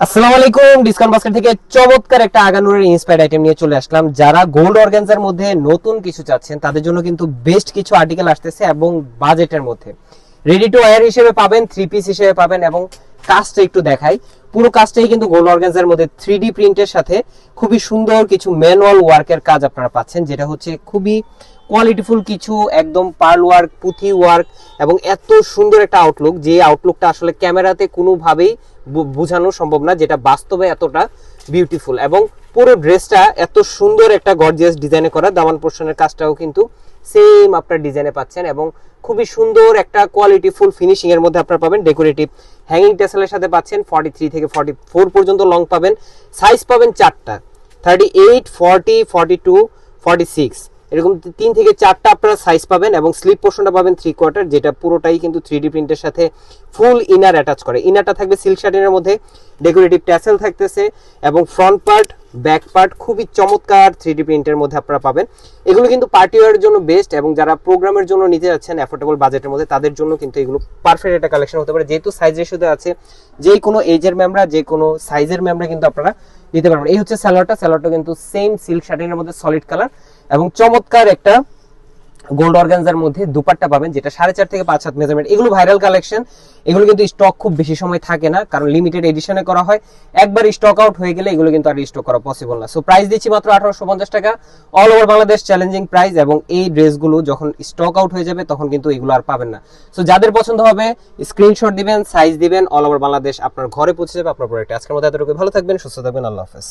আসসালামু আলাইকুম। Discount basket থেকে চমৎকার একটা আগানুরের ইন্সপায়ার্ড আইটেম নিয়ে চলে আসলাম। যারা গোল্ড অর্গানজার মধ্যে নতুন কিছু চাচ্ছেন তাদের জন্য কিন্তু বেস্ট কিছু আর্টিকেল আসতেছে এবং বাজেটের মধ্যে রেডি টু ওয়্যার হিসেবে পাবেন, 3 পিস হিসেবে পাবেন এবং কাজটা একটু দেখাই। পুরো কাজটাই কিন্তু গোল্ড অর্গানজার মধ্যে 3D প্রিন্টের সাথে খুবই সুন্দর কিছু ম্যানুয়াল ওয়ার্কের কাজ আপনারা পাচ্ছেন, যেটা হচ্ছে খুবই কোয়ালিটিফুল কিছু একদম পার্ল ওয়ার্ক, পুঁথি ওয়ার্ক এবং এত সুন্দর একটা আউটলুক, যে আউটলুকটা আসলে ক্যামেরাতে কোনোভাবেই বোঝানো সম্ভব না, যেটা বাস্তবে এতটা বিউটিফুল। এবং পুরো ড্রেসটা এত সুন্দর একটা গর্জিয়াস ডিজাইনে করা, দামান পোর্শনের কাজটাও কিন্তু সেম আপনার ডিজাইনে পাচ্ছেন এবং খুবই সুন্দর একটা কোয়ালিটিফুল ফিনিশিং এর মধ্যে আপনারা পাবেন। ডেকোরেটিভ হ্যাঙ্গিং টেসেলের সাথে পাচ্ছেন। 43 থেকে 44 পর্যন্ত লং পাবেন। সাইজ পাবেন চারটা, 38, 40, 42, 46 এরকম 3 থেকে 4টা আপনারা সাইজ পাবেন এবং স্লিপ পোর্শনটা পাবেন 3/4, যেটা পুরোটাই কিন্তু 3D প্রিন্টের সাথে ফুল ইনার অ্যাটাচ করে। ইনারটা থাকবে সিল্ক শাটিনের মধ্যে, ডেকোরেটিভ ট্যাসেল থাকতেছে এবং ফ্রন্ট পার্ট ব্যাক পার্ট খুবই চমৎকার 3D প্রিন্টের মধ্যে আপনারা পাবেন। এগুলো কিন্তু পার্টি ওয়্যারের জন্য বেস্ট এবং যারা প্রোগ্রামের জন্য নিতে যাচ্ছেন অ্যাফোর্ডেবল বাজেটের মধ্যে তাদের জন্য কিন্তু এগুলো পারফেক্ট একটা কালেকশন হতে পারে, যেহেতু সাইজ রেশিওতে আছে। যে কোনো এজের মেমরা, যে কোনো সাইজের মেমরা কিন্তু আপনারা নিতে পারবেন। এই হচ্ছে স্যালোয়ারটা কিন্তু সেম সিল্ক শাটিনের মধ্যে সলিড কালার এবং চমৎকার একটা গোল্ড অর্গানজার মধ্যে দুপাট্টা পাবেন, যেটা 4.5 থেকে 5 হাত মেজারমেন্ট। এগুলো ভাইরাল কালেকশন, এগুলো কিন্তু স্টক খুব বেশি সময় থাকে না, কারণ লিমিটেড এডিশনে করা হয়। একবার স্টক আউট হয়ে গেলে এগুলো কিন্তু আর রিস্টক করা পসিবল না। সো প্রাইস দিচ্ছি মাত্র 1850 টাকা, all over Bangladesh challenging price. এবং এই ড্রেসগুলো যখন স্টক আউট হয়ে যাবে তখন কিন্তু এগুলো আর পাবেন না। সো যাদের পছন্দ হবে স্ক্রিনশট দিবেন, সাইজ দিবেন, অল ওভার বাংলাদেশ আপনার ঘরে পৌঁছে যাবে আপনার প্রোডাক্ট। আজকের মতো এতটুকু, ভালো থাকবেন, সুস্থ থাকবেন, আল্লাহ হাফেজ।